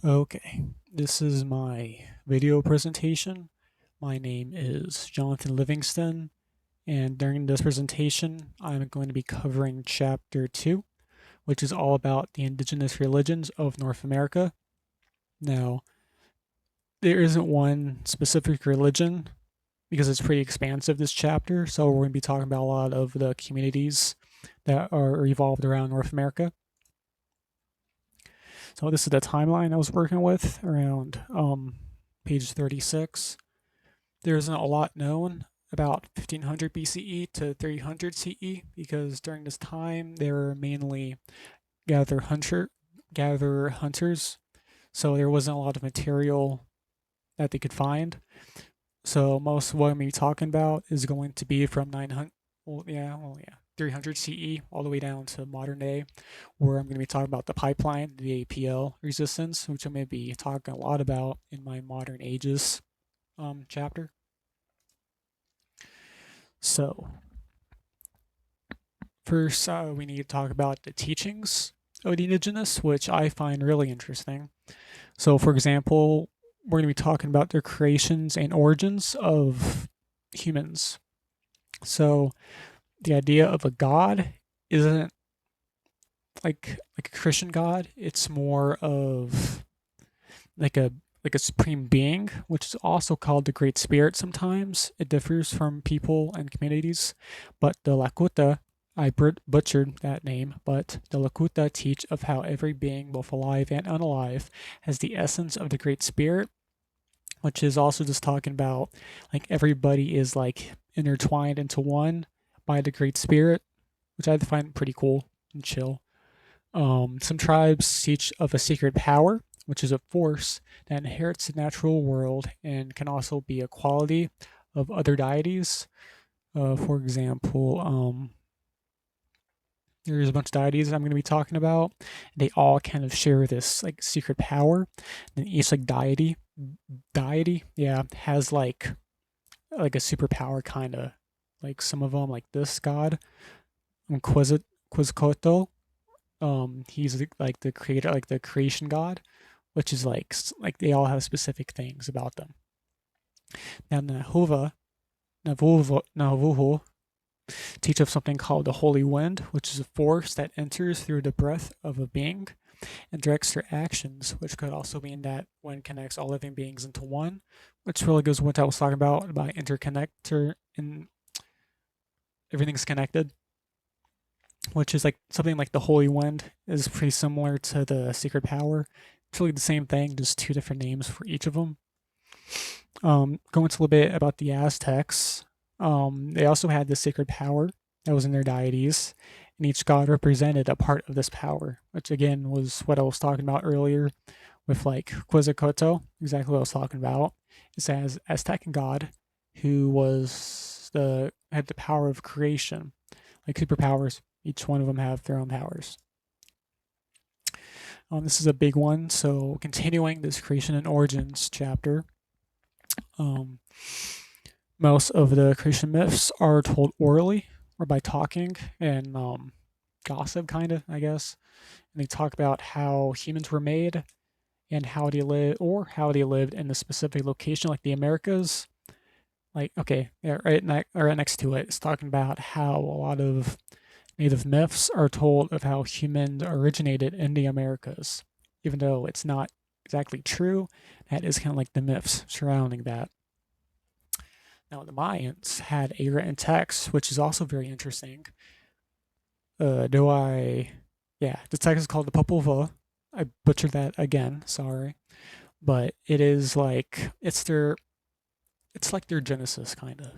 Okay, this is my video presentation. My name is Jonathan Livingston, and during this presentation, I'm going to be covering Chapter 2, which is all about the indigenous religions of North America. Now, there isn't one specific religion because it's pretty expansive, this chapter, so we're going to be talking about a lot of the communities that are evolved around North America. So this is the timeline I was working with around page 36. There isn't a lot known about 1500 BCE to 300 CE because during this time they were mainly gather hunter gather hunters, so there wasn't a lot of material that they could find. So most of what I'm going to be talking about is going to be from 900, 300 CE all the way down to modern day, where I'm going to be talking about the pipeline, the APL resistance, which I'm going to be talking a lot about in my modern ages chapter. So first, we need to talk about the teachings of the indigenous, which I find really interesting. So, for example, we're going to be talking about the creations and origins of humans. So, the idea of a god isn't like a Christian god. It's more of like a like a supreme being, which is also called the Great Spirit sometimes. It differs from people and communities, but the Lakota, I butchered that name, but the Lakota teach of how every being, both alive and unalive, has the essence of the Great Spirit, which is also just talking about like everybody is like intertwined into one by the Great Spirit, which I find pretty cool and chill. Some tribes teach of a secret power, which is a force that inherits the natural world and can also be a quality of other deities. For example, there's a bunch of deities I'm going to be talking about. They all kind of share this like secret power, and each like deity, yeah, has like a superpower kind of. Like some of them, like this god, Quetzalcoatl. He's like the creator, like the creation god, which is like they all have specific things about them. Now Navuho teach of something called the holy wind, which is a force that enters through the breath of a being and directs their actions, which could also mean that one connects all living beings into one, which really goes with what I was talking about interconnector and everything's connected, which is like something like the holy wind is pretty similar to the secret power. It's really the same thing, just two different names for each of them. Going into a little bit about the Aztecs, they also had this sacred power that was in their deities, and each god represented a part of this power, which again was what I was talking about earlier with like Quetzalcoatl, exactly what I was talking about. It's as Aztec god who was the had the power of creation, like superpowers. Each one of them have their own powers. This is a big one, so continuing this creation and origins chapter. Um, Most of the creation myths are told orally or by talking and gossip, kind of, I guess. And they talk about how humans were made and how they live or how they lived in a specific location, like the Americas. Like, okay, yeah, right next to it, it's talking about how a lot of native myths are told of how humans originated in the Americas, even though it's not exactly true. That is kind of like the myths surrounding that. Now, the Mayans had a written text, which is also very interesting. Do I? Yeah, the text is called the Popol Vuh. I butchered that again. Sorry, but it is like it's like their Genesis kind of.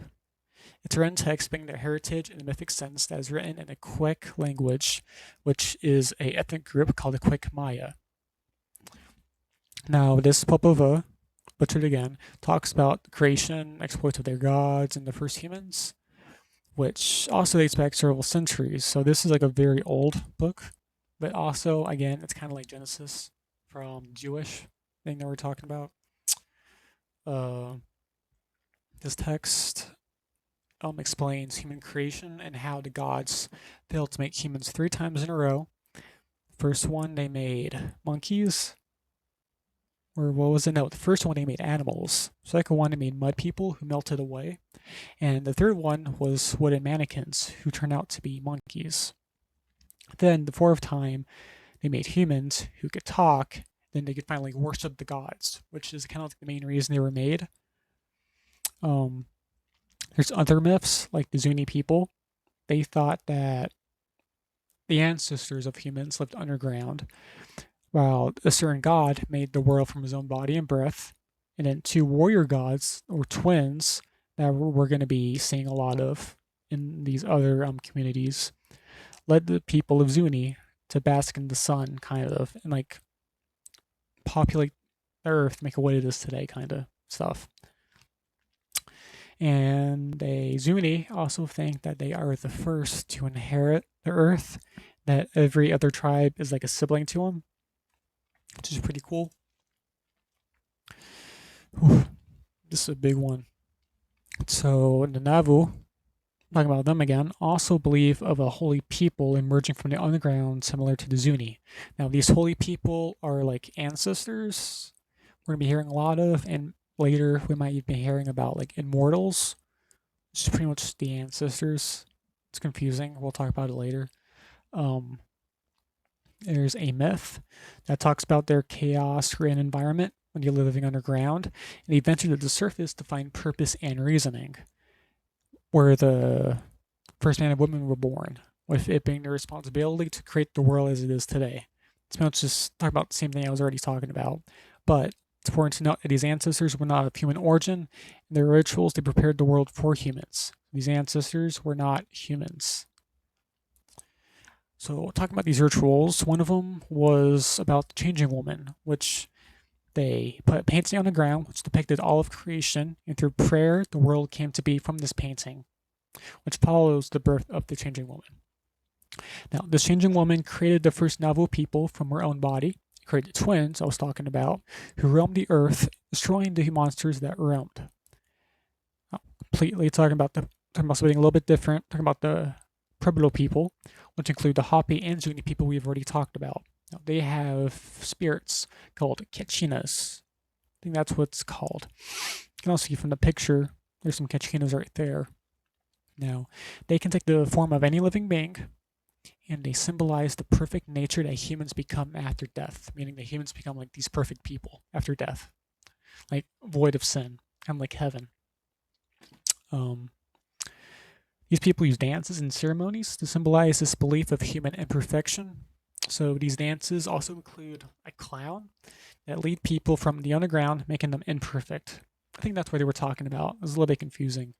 It's written text being their heritage in a mythic sense that is written in a Quick language, which is a ethnic group called the Quick Maya. Now, this Popol Vuh, butchered again, talks about the creation, exploits of their gods, and the first humans, which also dates back several centuries. So this is like a very old book, but also again, it's kind of like Genesis from Jewish thing that we're talking about. Uh, this text explains human creation and how the gods failed to make humans 3 times in a row. First one, they made monkeys. Or what was it? No, the first one they made animals. Second one they made mud people who melted away. And the third one was wooden mannequins who turned out to be monkeys. Then the fourth time they made humans who could talk. Then they could finally worship the gods, which is kind of like the main reason they were made. There's other myths like the Zuni people. They thought that the ancestors of humans lived underground, while a certain god made the world from his own body and breath. And then two warrior gods, or twins, that we're going to be seeing a lot of in these other communities, led the people of Zuni to bask in the sun, kind of, and like populate the earth, make it what it is today, kind of stuff. And they Zuni also think that they are the first to inherit the earth, that every other tribe is like a sibling to them, which is pretty cool. Whew, this is a big one. So the Nauvoo, talking about them again, also believe of a holy people emerging from the underground similar to the Zuni. Now these holy people are like ancestors we're going to be hearing a lot of, and later we might be hearing about like immortals, which is pretty much the ancestors. It's confusing. We'll talk about it later. There's a myth that talks about their chaos-ridden environment when you're living underground, and they venture to the surface to find purpose and reasoning, where the first man and woman were born, with it being their responsibility to create the world as it is today. It's pretty much just talk about the same thing I was already talking about, but it's important to note that these ancestors were not of human origin. In their rituals, they prepared the world for humans. These ancestors were not humans. So, talking about these rituals, one of them was about the changing woman, which they put a painting on the ground, which depicted all of creation, and through prayer, the world came to be from this painting, which follows the birth of the changing woman. Now, this changing woman created the first Nauvoo people from her own body, created the twins I was talking about, who roamed the earth, destroying the monsters that roamed. Now, completely talking about something a little bit different, talking about the Pueblo people, which include the Hopi and Zuni people we've already talked about. Now, they have spirits called Kachinas. I think that's what it's called. You can also see from the picture, there's some Kachinas right there. Now, they can take the form of any living being, and they symbolize the perfect nature that humans become after death, meaning that humans become like these perfect people after death, like void of sin, kind of like heaven. These people use dances and ceremonies to symbolize this belief of human imperfection. So these dances also include a clown that lead people from the underground, making them imperfect. I think that's what they were talking about. It was a little bit confusing.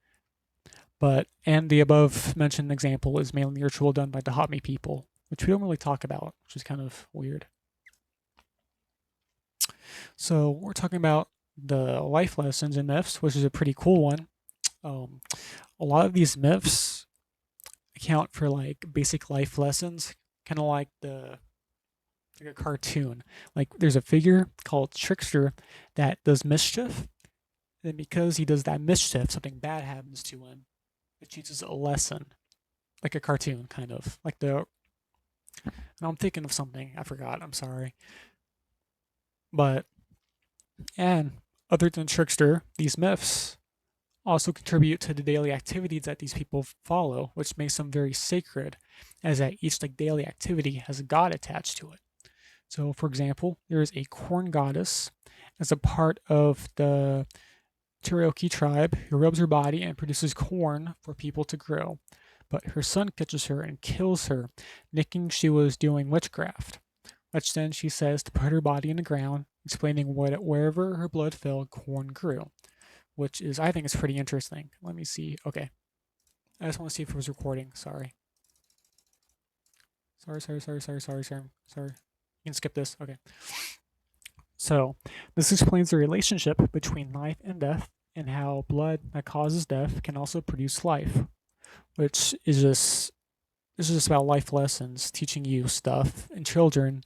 And the above mentioned example is mainly the ritual done by the Hopi people, which we don't really talk about, which is kind of weird. So we're talking about the life lessons and myths, which is a pretty cool one. A lot of these myths account for like basic life lessons, kind of like a cartoon. Like there's a figure called Trickster that does mischief, and because he does that mischief, something bad happens to him. It teaches a lesson, like a cartoon, kind of like the. And I'm thinking of something I forgot. I'm sorry, and other than Trickster, these myths also contribute to the daily activities that these people follow, which makes them very sacred, as that each like daily activity has a god attached to it. So, for example, there is a corn goddess as a part of the Cherokee tribe who rubs her body and produces corn for people to grow. But her son catches her and kills her, thinking she was doing witchcraft. Which then she says to put her body in the ground, explaining wherever her blood fell, corn grew. Which is, I think, is pretty interesting. Let me see. Okay. I just want to see if it was recording. Sorry. Sorry. You can skip this. Okay. So, this explains the relationship between life and death, and how blood that causes death can also produce life, which is just about life lessons, teaching you stuff and children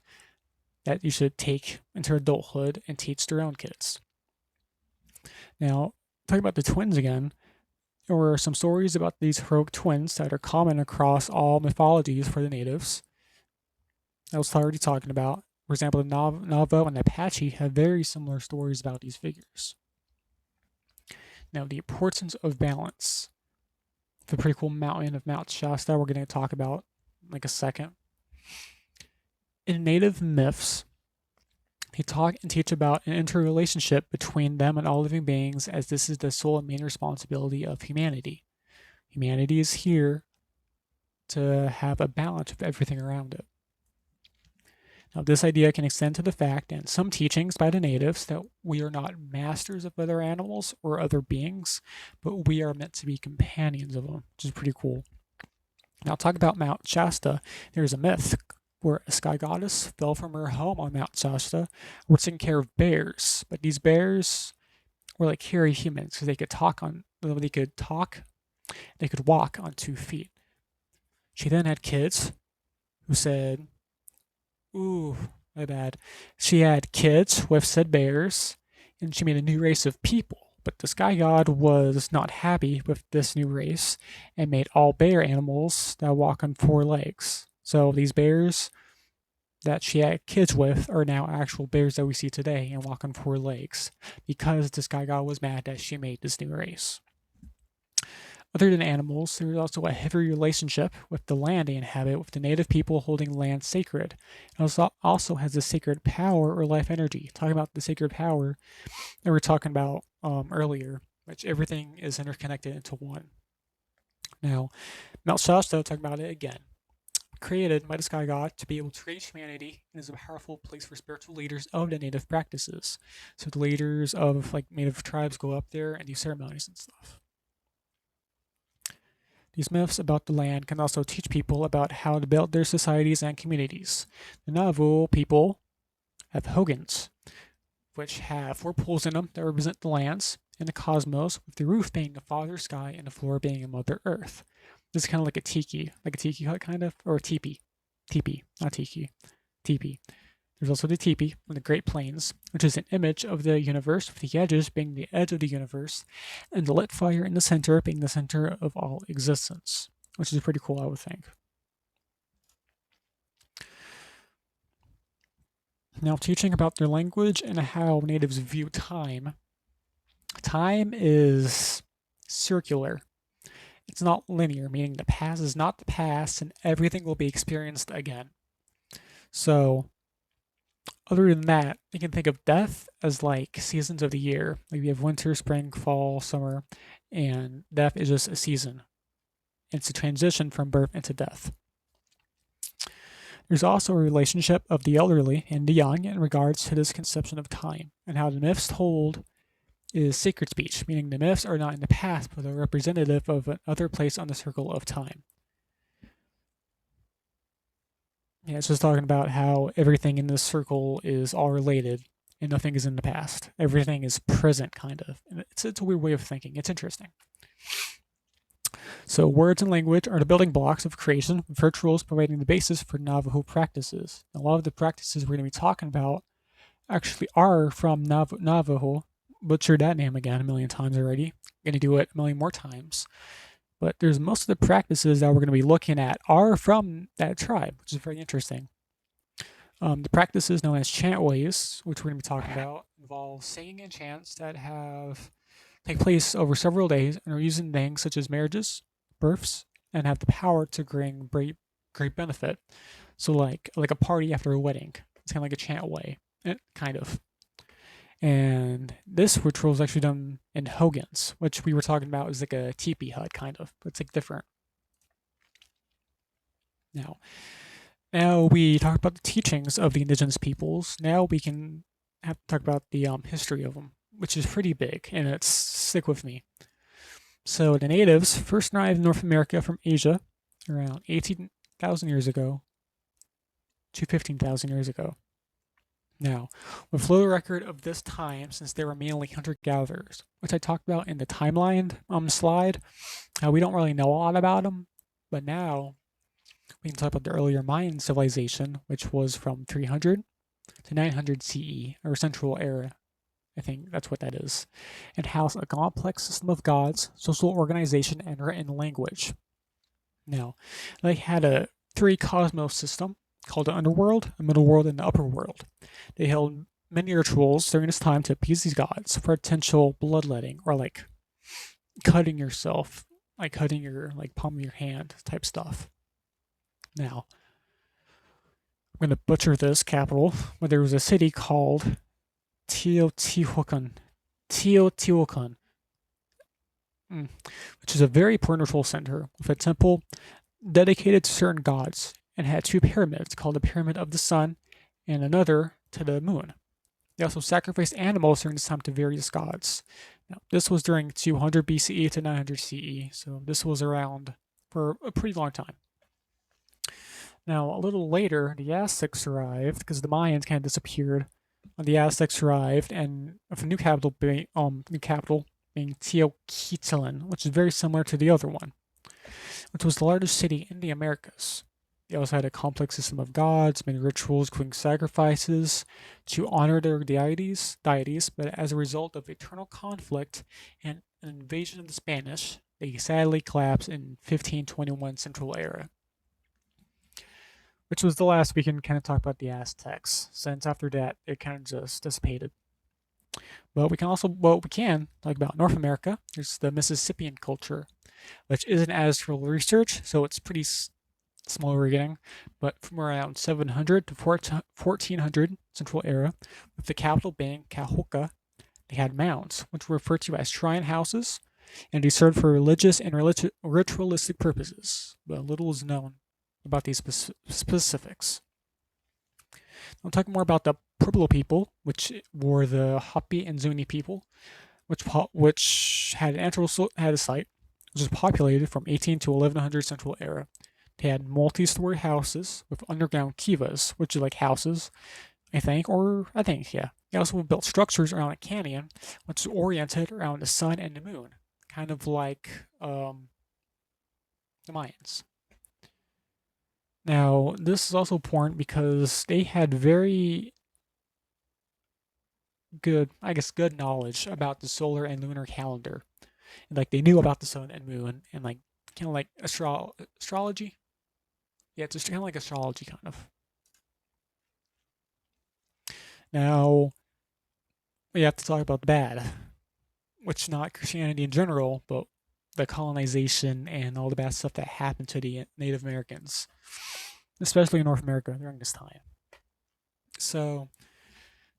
that you should take into adulthood and teach their own kids. Now, talking about the twins again, there were some stories about these heroic twins that are common across all mythologies for the natives. I was already talking about. For example, the Navajo and the Apache have very similar stories about these figures. Now, the importance of balance. The pretty cool mountain of Mount Shasta we're going to talk about in like a second. In native myths, they talk and teach about an interrelationship between them and all living beings, as this is the sole and main responsibility of humanity. Humanity is here to have a balance of everything around it. Now, this idea can extend to the fact, and some teachings by the natives, that we are not masters of other animals or other beings, but we are meant to be companions of them, which is pretty cool. Now, talk about Mount Shasta. There's a myth where a sky goddess fell from her home on Mount Shasta, were taking care of bears, but these bears were like hairy humans because they could talk, they could walk on 2 feet. She then had kids who said, ooh, my bad. She had kids with said bears, and she made a new race of people. But the sky god was not happy with this new race and made all bear animals that walk on 4 legs. So these bears that she had kids with are now actual bears that we see today and walk on 4 legs because the sky god was mad that she made this new race. Other than animals, there is also a heavy relationship with the land they inhabit, with the native people holding land sacred. It also has a sacred power or life energy. Talking about the sacred power that we were talking about earlier, which everything is interconnected into one. Now, Mount Shasta, talking about it again, created by the sky god to be able to raise humanity, and is a powerful place for spiritual leaders of the native practices. So the leaders of like native tribes go up there and do ceremonies and stuff. These myths about the land can also teach people about how to build their societies and communities. The Navajo people have hogans, which have 4 poles in them that represent the lands and the cosmos, with the roof being the father sky and the floor being a mother earth. This is kind of like a tiki hut kind of, or a teepee. Teepee, not tiki. Teepee. There's also the teepee from the Great Plains, which is an image of the universe, with the edges being the edge of the universe, and the lit fire in the center being the center of all existence, which is pretty cool, I would think. Now, teaching about their language and how natives view time. Time is circular. It's not linear, meaning the past is not the past and everything will be experienced again. So, other than that, you can think of death as like seasons of the year. Like we have winter, spring, fall, summer, and death is just a season. It's a transition from birth into death. There's also a relationship of the elderly and the young in regards to this conception of time, and how the myths told is sacred speech, meaning the myths are not in the past, but are representative of another place on the circle of time. Yeah, it's just talking about how everything in this circle is all related and nothing is in the past. Everything is present, kind of. And it's a weird way of thinking. It's interesting. So words and language are the building blocks of creation, with rituals providing the basis for Navajo practices. A lot of the practices we're going to be talking about actually are from Navajo. Butchered that name again a million times already. Going to do it a million more times. But there's most of the practices that we're going to be looking at are from that tribe, which is very interesting. The practices known as chant ways, which we're going to be talking about, involve singing and chants that take place over several days and are used in things such as marriages, births, and have the power to bring great benefit. So like a party after a wedding. It's kind of like a chant way, kind of. And this ritual is actually done in hogans, which we were talking about is like a teepee hut, kind of, but it's like different. Now we talked about the teachings of the indigenous peoples. Now we can have to talk about the history of them, which is pretty big, and it's stick with me. So the natives first arrived in North America from Asia around 18,000 years ago to 15,000 years ago. Now, with little record of this time, since they were mainly hunter-gatherers, which I talked about in the timeline slide, we don't really know a lot about them, but now we can talk about the earlier Mayan civilization, which was from 300 to 900 CE, or Central Era. I think that's what that is, and housed a complex system of gods, social organization, and written language. Now, they had a 3 cosmos system called the underworld, the middle world, and the upper world. They held many rituals during this time to appease these gods for potential bloodletting or like cutting yourself, like cutting your like palm of your hand type stuff. Now, I'm going to butcher this capital, but there was a city called Teotihuacan. Teotihuacan, which is a very important ritual center with a temple dedicated to certain gods and had two pyramids called the Pyramid of the Sun and another to the moon. They also sacrificed animals during this time to various gods. Now, this was during 200 BCE to 900 CE, so this was around for a pretty long time. Now, a little later, the Aztecs arrived because the Mayans kind of disappeared. The Aztecs arrived, and with a new capital being Tenochtitlan, which is very similar to the other one, which was the largest city in the Americas. They also had a complex system of gods, many rituals, including sacrifices, to honor their deities. But as a result of eternal conflict and an invasion of the Spanish, they sadly collapsed in 1521 Central Era, which was the last we can kind of talk about the Aztecs, since after that it kind of just dissipated. But we can talk about North America. There's the Mississippian culture, which isn't as real research, so it's pretty small we're getting, but from around 700 to 1400 Central Era, with the capital being Cahokia, they had mounds, which were referred to as shrine houses, and they served for religious and ritualistic purposes, but little is known about these specifics. I'll talk more about the Pueblo people, which were the Hopi and Zuni people, which had a site which was populated from 18 to 1100 Central Era. They had multi-story houses with underground kivas, which are like houses, I think. Yeah. They also built structures around a canyon, which is oriented around the sun and the moon, kind of like the Mayans. Now, this is also important because they had very good knowledge about the solar and lunar calendar. And, like, they knew about the sun and moon and, like, kind of like astrology. Yeah, it's just kind of like astrology, kind of. Now, we have to talk about the bad, which not Christianity in general, but the colonization and all the bad stuff that happened to the Native Americans, especially in North America during this time. So,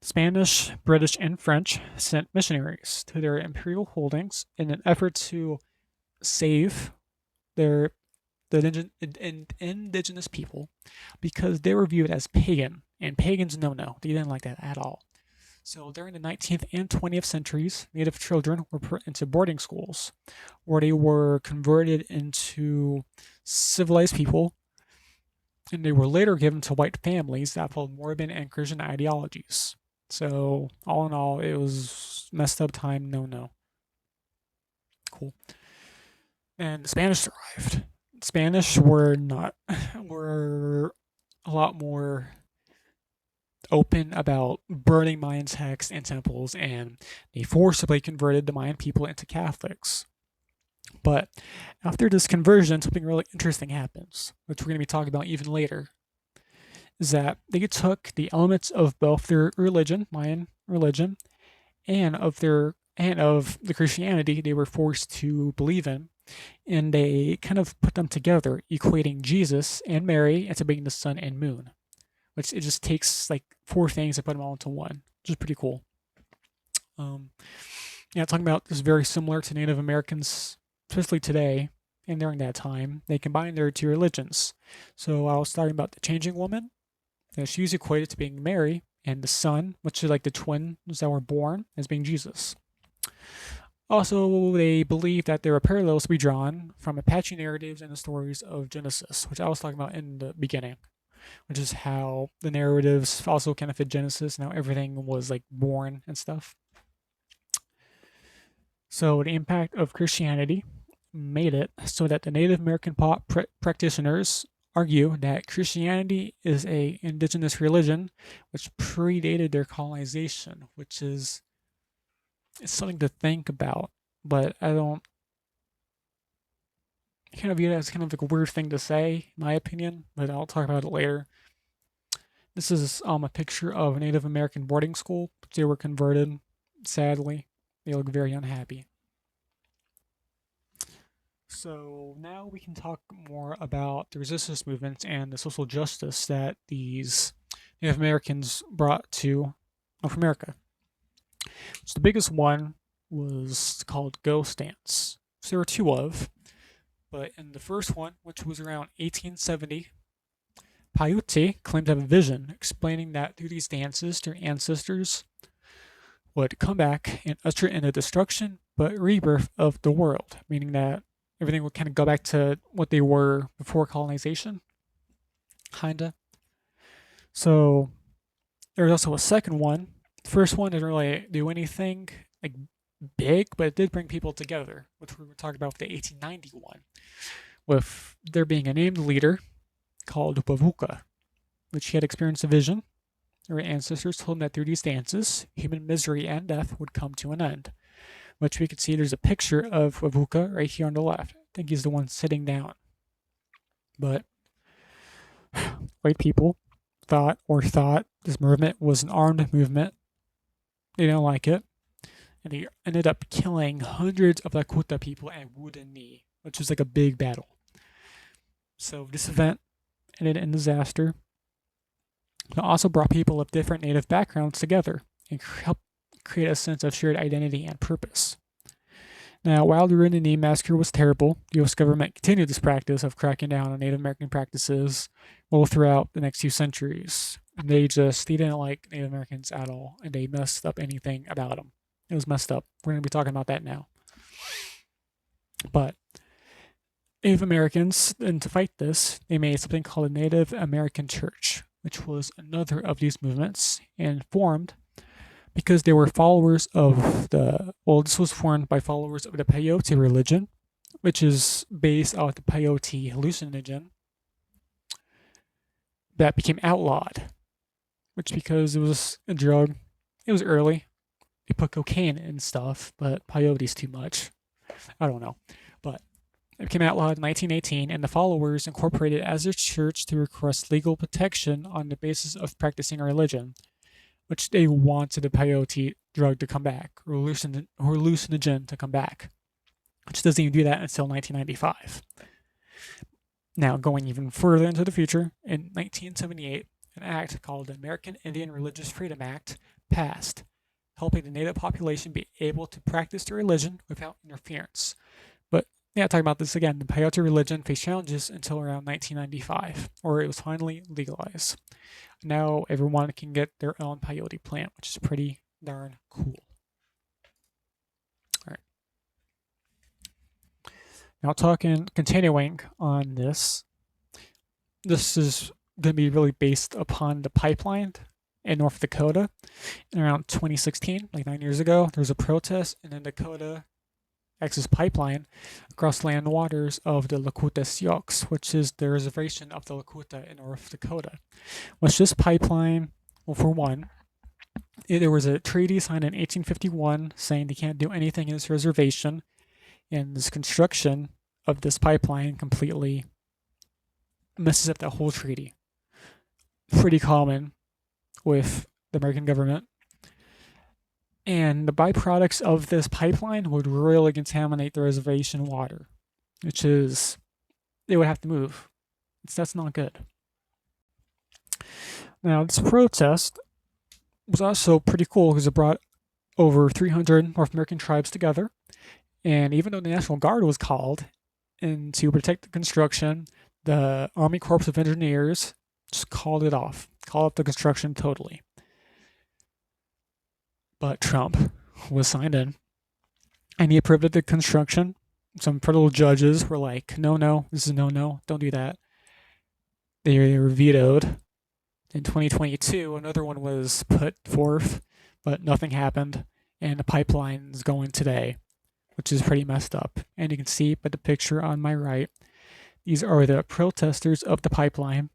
Spanish, British, and French sent missionaries to their imperial holdings in an effort to save the indigenous people because they were viewed as pagan, and pagans no, they didn't like that at all. So during the 19th and 20th centuries, Native children were put into boarding schools where they were converted into civilized people, and they were later given to white families that followed Mormon and Christian ideologies. So all in all, it was messed up time, no. Cool. And the Spanish arrived. Spanish were a lot more open about burning Mayan texts and temples, and they forcibly converted the Mayan people into Catholics. But after this conversion, something really interesting happens, which we're going to be talking about even later, is that they took the elements of both their religion, Mayan religion, and of the Christianity they were forced to believe in, and they kind of put them together, equating Jesus and Mary into being the sun and moon, which it just takes like four things and put them all into one, which is pretty cool. Talking about this is very similar to Native Americans, especially today and during that time. They combined their two religions. So I was talking about the changing woman. She's equated to being Mary, and the sun, which is like the twins that were born, as being Jesus. Also, they believe that there are parallels to be drawn from Apache narratives and the stories of Genesis, which I was talking about in the beginning, which is how the narratives also kind of fit Genesis, and how everything was like born and stuff. So the impact of Christianity made it so that the Native American practitioners argue that Christianity is a indigenous religion which predated their colonization, which is it's something to think about, but I don't kind of view it as kind of like a weird thing to say, in my opinion, but I'll talk about it later. This is a picture of a Native American boarding school. They were converted. Sadly, they look very unhappy. So now we can talk more about the resistance movements and the social justice that these Native Americans brought to North America. So the biggest one was called Go Stance. So there were two of, but in the first one, which was around 1870, Paiute claimed to have a vision explaining that through these dances, their ancestors would come back and usher in the destruction but rebirth of the world, meaning that everything would kind of go back to what they were before colonization, kinda. So there was also a second one. The first one didn't really do anything like big, but it did bring people together, which we were talking about with the 1891, with there being a named leader called Wavuka, which he had experienced a vision. Their ancestors told him that through these dances, human misery and death would come to an end, which we can see there's a picture of Wavuka right here on the left. I think he's the one sitting down. But white people thought this movement was an armed movement. They didn't like it. And they ended up killing hundreds of Lakota people at Wounded Knee, which was like a big battle. So this event ended in disaster. It also brought people of different native backgrounds together and helped create a sense of shared identity and purpose. Now, while the Wounded Knee massacre was terrible, the U.S. government continued this practice of cracking down on Native American practices all throughout the next few centuries. They didn't like Native Americans at all, and they messed up anything about them. It was messed up. We're going to be talking about that now. But Native Americans, and to fight this, they made something called a Native American Church, which was another of these movements, and formed because they were followers of this was formed by followers of the Peyote religion, which is based off the peyote hallucinogen that became outlawed, which because it was a drug, it was early. They put cocaine in stuff, but peyote's too much. I don't know. But it became outlawed in 1918, and the followers incorporated it as their church to request legal protection on the basis of practicing a religion, which they wanted the peyote drug to come back, or hallucinogen to come back, which doesn't even do that until 1995. Now, going even further into the future, in 1978, an act called the American Indian Religious Freedom Act passed, helping the native population be able to practice their religion without interference. But yeah, talking about this again, the peyote religion faced challenges until around 1995, or it was finally legalized. Now everyone can get their own peyote plant, which is pretty darn cool. All right. Now continuing on this. This is going to be really based upon the pipeline in North Dakota. In around 2016, like 9 years ago, there was a protest in the Dakota Access Pipeline across land waters of the Lakota Sioux, which is the reservation of the Lakota in North Dakota. Which this pipeline, well, for one, there was a treaty signed in 1851 saying they can't do anything in this reservation, and this construction of this pipeline completely messes up that whole treaty. Pretty common with the American government. And the byproducts of this pipeline would really contaminate the reservation water, which is, they would have to move. That's not good. Now, this protest was also pretty cool because it brought over 300 North American tribes together. And even though the National Guard was called in to protect the construction, the Army Corps of Engineers just called the construction totally. But Trump was signed in, and he approved the construction. Some federal judges were like, no, this is no, don't do that. They were vetoed. In 2022, another one was put forth, but nothing happened, and the pipeline is going today, which is pretty messed up. And you can see by the picture on my right, these are the protesters of the pipeline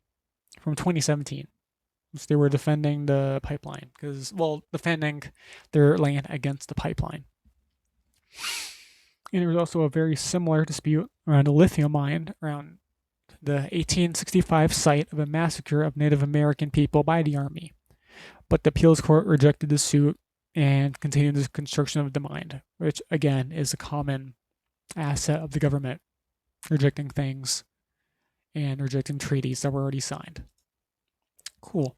from 2017. So they were defending the pipeline defending their land against the pipeline. And there was also a very similar dispute around a lithium mine around the 1865 site of a massacre of Native American people by the Army, but the appeals court rejected the suit and continued the construction of the mine, which again is a common asset of the government, rejecting things and rejecting treaties that were already signed. Cool.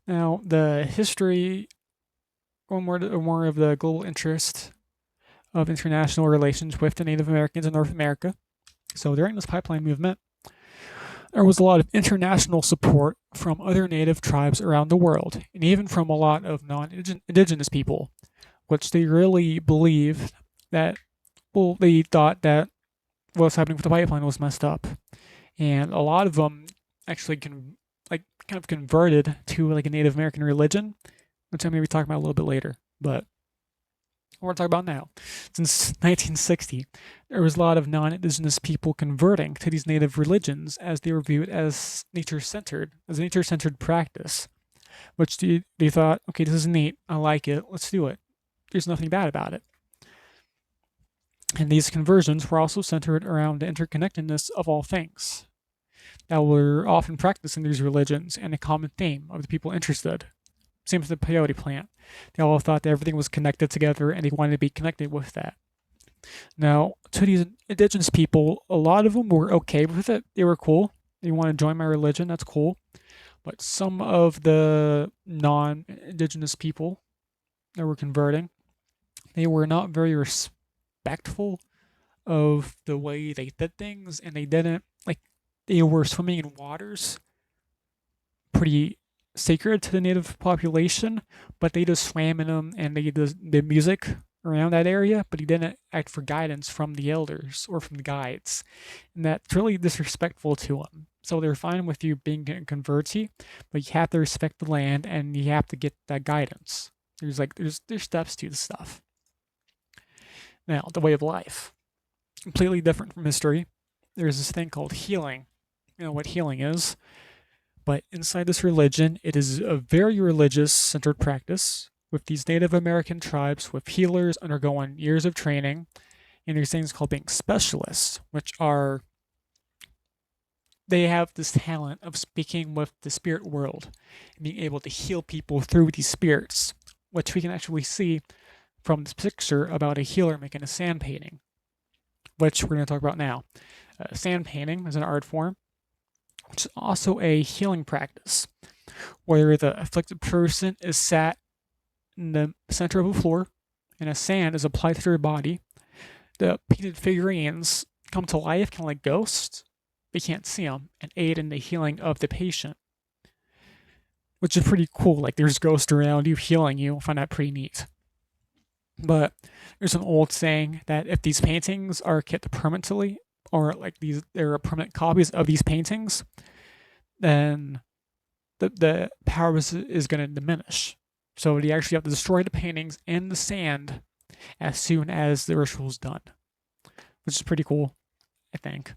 Now, the history, or more of the global interest of international relations with the Native Americans in North America. So during this pipeline movement, there was a lot of international support from other native tribes around the world, and even from a lot of non-indigenous people, which they really believed that, well, they thought that what was happening with the pipeline was messed up. And a lot of them actually kind of converted to like a Native American religion, which I'm going to be talking about a little bit later. But what we're talking about now, since 1960, there was a lot of non-indigenous people converting to these native religions as they were viewed as nature-centered, as a nature-centered practice, which they thought, okay, this is neat, I like it, let's do it. There's nothing bad about it. And these conversions were also centered around the interconnectedness of all things that were often practiced in these religions, and a common theme of the people interested. Same with the peyote plant. They all thought that everything was connected together, and they wanted to be connected with that. Now, to these indigenous people, a lot of them were okay with it. They were cool. They want to join my religion, that's cool. But some of the non-indigenous people that were converting, they were not very respectful of the way they did things, and they were swimming in waters pretty sacred to the native population, but they just swam in them, and they did music around that area, but he didn't act for guidance from the elders or from the guides, and that's really disrespectful to them. So they're fine with you being a convertee, but you have to respect the land, and you have to get that guidance. There's steps to the stuff. Now, the way of life, completely different from history. There's this thing called healing. You know what healing is, but inside this religion, it is a very religious-centered practice with these Native American tribes with healers undergoing years of training, and there's things called being specialists, which are, they have this talent of speaking with the spirit world and being able to heal people through these spirits, which we can actually see from this picture about a healer making a sand painting, which we're going to talk about now. Sand painting is an art form, which is also a healing practice, where the afflicted person is sat in the center of a floor, and a sand is applied to their body. The painted figurines come to life, kind of like ghosts, but you can't see them, and aid in the healing of the patient, which is pretty cool. Like, there's ghosts around you healing you. I find that pretty neat. But there's an old saying that if these paintings are kept permanently, or there are permanent copies of these paintings, then the power is going to diminish. So you actually have to destroy the paintings and the sand as soon as the ritual is done, which is pretty cool, I think.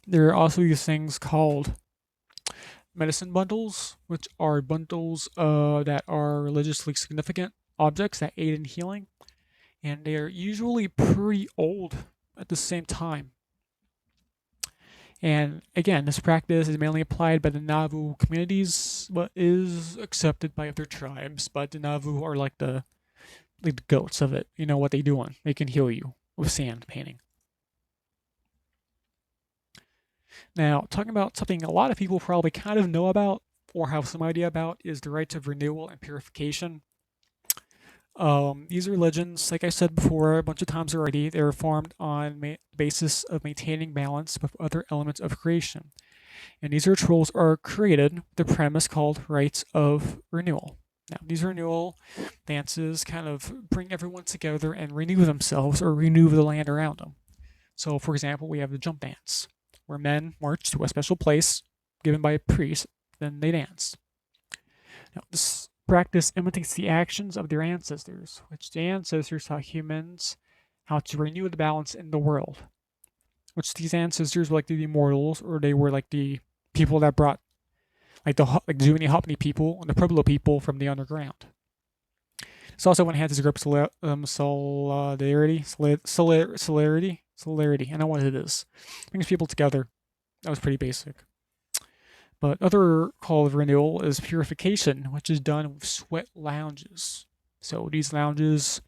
There are also these things called medicine bundles, which are bundles that are religiously significant objects that aid in healing, and they are usually pretty old at the same time. And again, this practice is mainly applied by the Nauvoo communities, but is accepted by other tribes. But the Nauvoo are like the goats of it. You know what they doing? They can heal you with sand painting. Now, talking about something a lot of people probably kind of know about or have some idea about is the rites of renewal and purification. These religions, like I said before a bunch of times already, they were formed on the basis of maintaining balance with other elements of creation. And these rituals are created with the premise called rites of renewal. Now, these renewal dances kind of bring everyone together and renew themselves or renew the land around them. So, for example, we have the jump dance, where men march to a special place given by a priest, then they dance. Now, this practice imitates the actions of their ancestors, which the ancestors taught humans how to renew the balance in the world. Which these ancestors were like the immortals, or they were like the people that brought, like the Zuni Hopni people and the Pueblo people from the underground. This also enhances group solidarity, Solidarity. I know what it is. Brings people together. That was pretty basic. But other call of renewal is purification, which is done with sweat lounges. So these lounges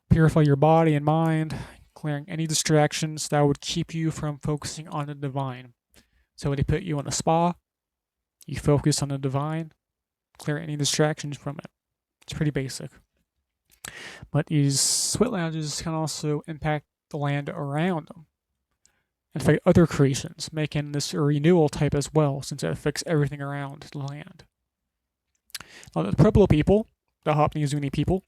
purify your body and mind, clearing any distractions that would keep you from focusing on the divine. So they put you in a spa, you focus on the divine, clear any distractions from it. It's pretty basic. But these sweat lounges can also impact the land around them and affect other creations, making this a renewal type as well, since it affects everything around the land. Now, the Pueblo people, the Haapni people,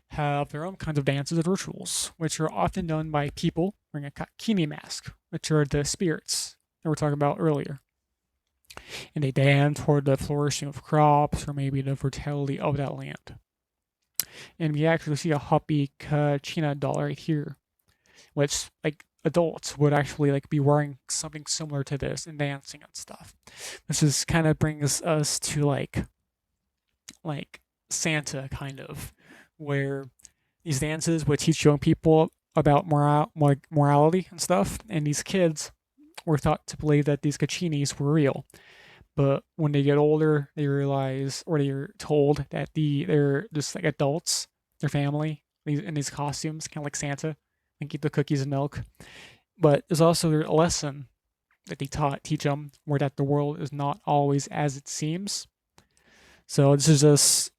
have their own kinds of dances and rituals, which are often done by people wearing a kakini mask, which are the spirits that we were talking about earlier. And they dance toward the flourishing of crops or maybe the fertility of that land. And we actually see a Hopi Kachina doll right here, which like adults would actually like be wearing something similar to this and dancing and stuff. This is kind of brings us to like Santa kind of, where these dances would teach young people about morality and stuff, and these kids were thought to believe that these kachinis were real. But when they get older, they realize, or they're told that they're just like adults, their family, in these costumes, kind of like Santa, and keep the cookies and milk. But there's also a lesson that they teach them, where that the world is not always as it seems. So this is just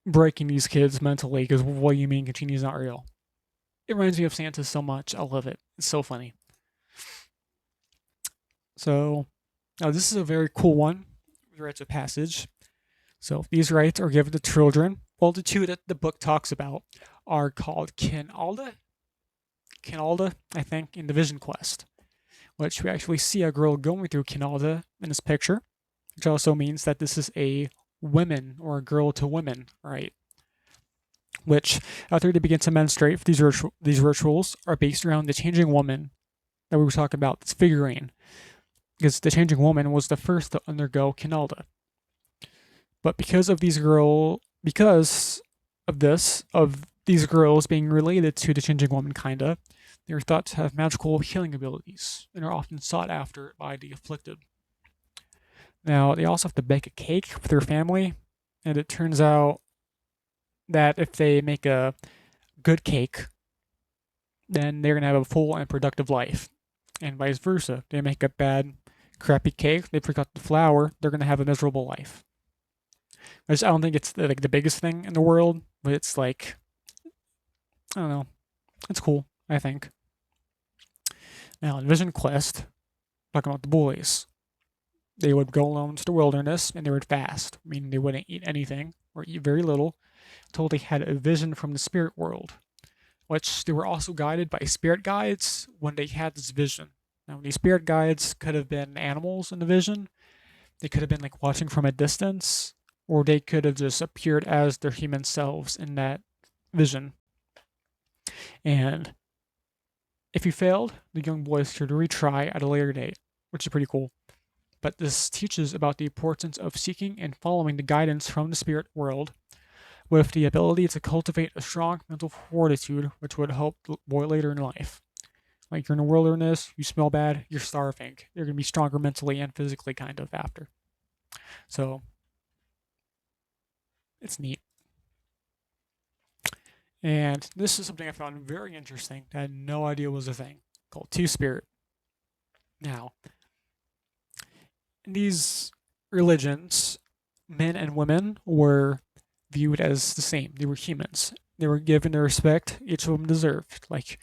breaking these kids mentally, because what do you mean Kachini is not real? It reminds me of Santa so much. I love it. It's so funny. So now this is a very cool one. Rites of passage. So these rites are given to children. Well, the two that the book talks about are called Kinalda, I think, in the Vision Quest, which we actually see a girl going through Kinalda in this picture, which also means that this is a women or a girl to women, right? Which, after they begin to menstruate, these rituals are based around the changing woman that we were talking about, this figurine, because the changing woman was the first to undergo Kinalda. But because of these girls being related to the changing woman, kinda, they are thought to have magical healing abilities and are often sought after by the afflicted. Now, they also have to bake a cake with their family, and it turns out that if they make a good cake, then they're going to have a full and productive life. And vice versa. They make a bad, crappy cake, they forgot the flour, they're going to have a miserable life. I don't think it's like the biggest thing in the world, but it's like, I don't know, it's cool, I think. Now, in Vision Quest, talking about the boys, they would go alone to the wilderness and they would fast, meaning they wouldn't eat anything or eat very little until they had a vision from the spirit world, which they were also guided by spirit guides when they had this vision. Now, these spirit guides could have been animals in the vision, they could have been like watching from a distance, or they could have just appeared as their human selves in that vision. And if you failed, the young boys could retry at a later date, which is pretty cool. But this teaches about the importance of seeking and following the guidance from the spirit world, with the ability to cultivate a strong mental fortitude, which would help the boy later in life. Like, you're in a wilderness, you smell bad, you're starving. You're going to be stronger mentally and physically, kind of, after. So, it's neat. And this is something I found very interesting that I had no idea was a thing, called Two-Spirit. Now, in these religions, men and women were viewed as the same. They were humans. They were given the respect each of them deserved. Like,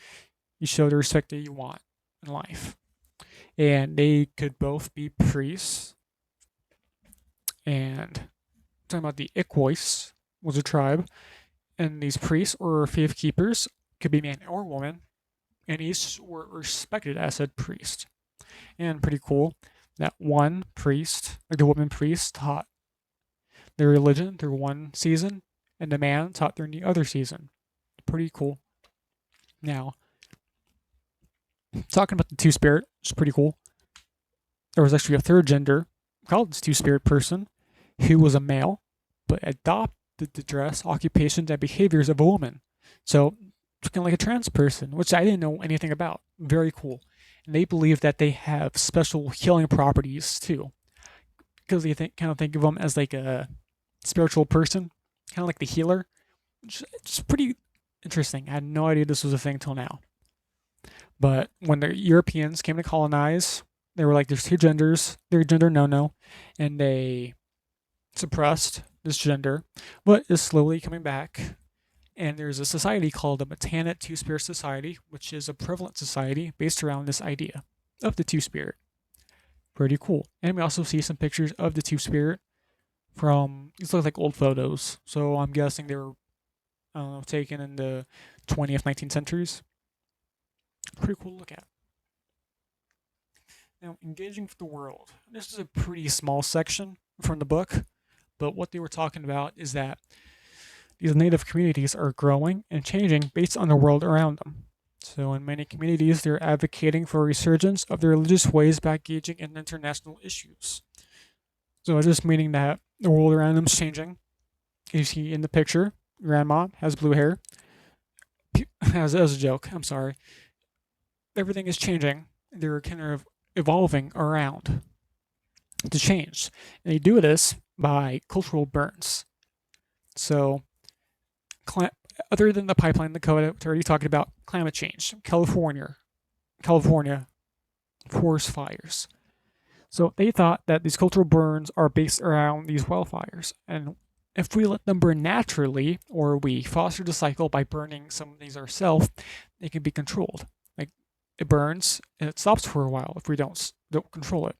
you show the respect that you want in life. And they could both be priests. And talking about the Ikwos was a tribe. And these priests or faith keepers could be man or woman. And each were respected as a priest. And pretty cool that one priest, like the woman priest, taught their religion through one season, and the man taught during the other season. Pretty cool. Now, talking about the Two-Spirit, which is pretty cool. There was actually a third gender called this Two-Spirit person who was a male, but adopted the dress, occupations, and behaviors of a woman. So kind of like a trans person, which I didn't know anything about. Very cool. And they believe that they have special healing properties too, because they kind of think of them as like a spiritual person, kind of like the healer. It's pretty interesting. I had no idea this was a thing till now. But when the Europeans came to colonize, they were like, "There's two genders. They're gender no-no," and they suppressed this gender, but is slowly coming back. And there's a society called the Matanit Two Spirit Society, which is a prevalent society based around this idea of the Two Spirit. Pretty cool. And we also see some pictures of the Two Spirit from, these look like old photos. So I'm guessing they were, I don't know, taken in the 20th, 19th centuries. Pretty cool to look at. Now, engaging with the world. This is a pretty small section from the book, but what they were talking about is that these native communities are growing and changing based on the world around them. So in many communities, they're advocating for a resurgence of their religious ways by engaging in international issues. So just meaning that the world around them is changing. You see in the picture, grandma has blue hair. As a joke, I'm sorry. Everything is changing. They're kind of evolving around to change. And they do this by cultural burns. So other than the pipeline, the code, we're already talking about climate change. California forest fires. So they thought that these cultural burns are based around these wildfires. And if we let them burn naturally, or we foster the cycle by burning some of these ourselves, they can be controlled. Like it burns and it stops for a while if we don't control it.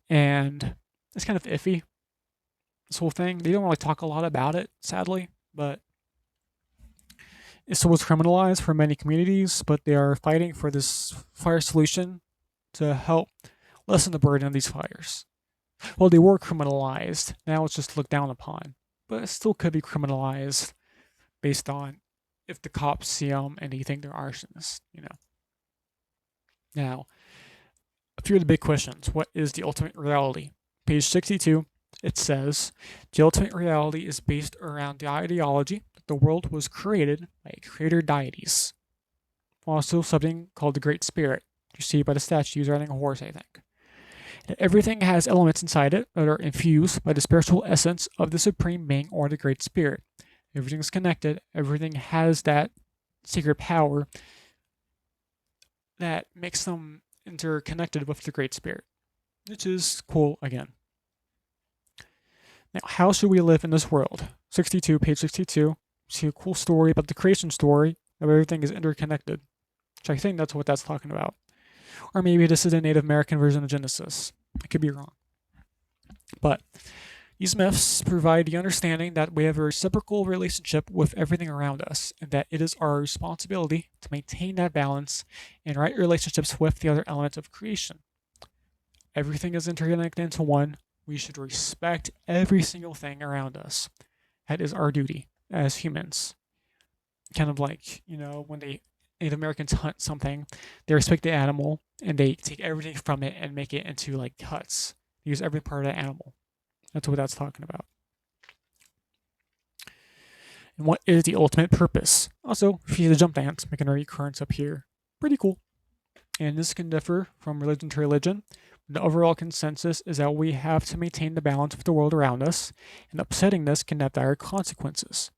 And it's kind of iffy, this whole thing. They don't really talk a lot about it, sadly, but so it's criminalized for many communities, but they are fighting for this fire solution to help lessen the burden of these fires. Well, they were criminalized. Now it's just looked down upon, but it still could be criminalized based on if the cops see them and they think they're arsonists, Now, a few of the big questions. What is the ultimate reality? Page 62, it says, the ultimate reality is based around the ideology that the world was created by creator deities. Also something called the Great Spirit. You see by the statues riding a horse, I think. And everything has elements inside it that are infused by the spiritual essence of the Supreme Being or the Great Spirit. Everything's connected. Everything has that secret power that makes them interconnected with the Great Spirit, which is cool again. Now, how should we live in this world? 62, page 62. See a cool story about the creation story of everything is interconnected, which I think that's what that's talking about. Or maybe this is a Native American version of Genesis. I could be wrong. But these myths provide the understanding that we have a reciprocal relationship with everything around us, and that it is our responsibility to maintain that balance and right relationships with the other elements of creation. Everything is interconnected into one. We should respect every single thing around us. That is our duty as humans. Kind of like, when Native Americans hunt something, they respect the animal and they take everything from it and make it into like huts. They use every part of the animal. That's what that's talking about. And what is the ultimate purpose? Also, if you see the jump dance, making a recurrence up here. Pretty cool. And this can differ from religion to religion. The overall consensus is that we have to maintain the balance of the world around us, and upsetting this can have dire consequences.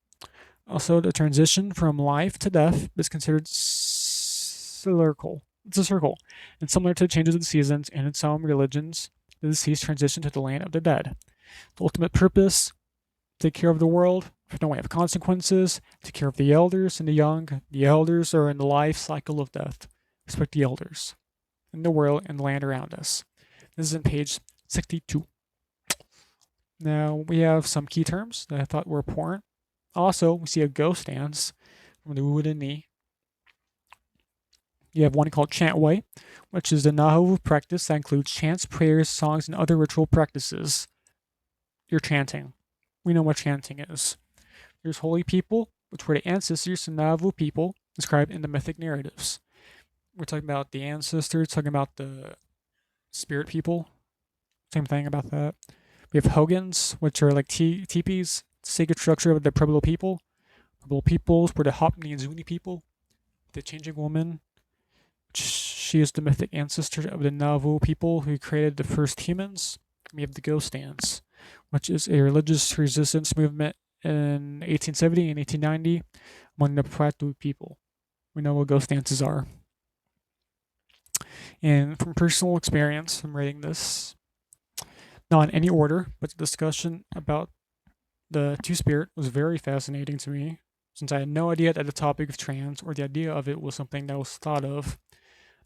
Also, the transition from life to death is considered circle. It's a circle, and similar to changes of the seasons, and in some religions, the deceased transition to the land of the dead. The ultimate purpose: take care of the world, for no way of consequences, take care of the elders and the young. The elders are in the life cycle of death. Respect the elders in the world and the land around us. This is on page 62. Now, we have some key terms that I thought were important. Also, we see a ghost dance from the Woodani. You have one called Chantway, which is the Nahuatl practice that includes chants, prayers, songs, and other ritual practices. You're chanting. We know what chanting is. There's holy people, which were the ancestors of Navajo people described in the mythic narratives. We're talking about the ancestors, talking about the spirit people. Same thing about that. We have Hogans, which are like teepees, sacred structure of the Pueblo people. Pueblo peoples were the Hopi and Zuni people. the Changing Woman. She is the mythic ancestor of the Nauvoo people who created the first humans. We have the Ghost Dance, which is a religious resistance movement in 1870 and 1890 among the Pratu people. We know what ghost dances are. And from personal experience, I'm writing this not in any order, but the discussion about the Two-Spirit was very fascinating to me, since I had no idea that the topic of trans or the idea of it was something that was thought of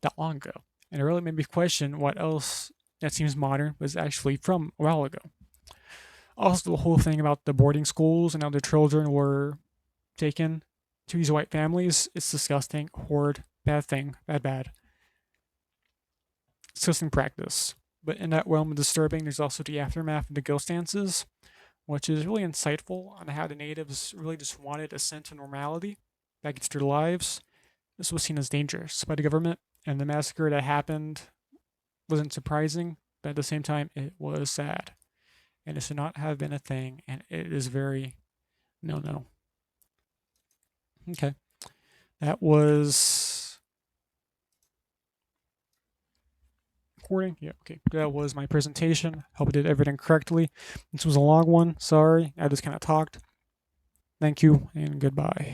that long ago. And it really made me question what else that seems modern was actually from a while ago. Also, the whole thing about the boarding schools and how the children were taken to these white families, it's disgusting, horrid, bad thing, bad. Disgusting practice. But in that realm of disturbing, there's also the aftermath of the ghost dances, which is really insightful on how the natives really just wanted a sense of normality back into their lives. This was seen as dangerous by the government, and the massacre that happened wasn't surprising, but at the same time, it was sad. And it should not have been a thing, and it is very no. Okay. That was recording. Yeah, okay. That was my presentation. Hope I did everything correctly. This was a long one. Sorry. I just kind of talked. Thank you and goodbye.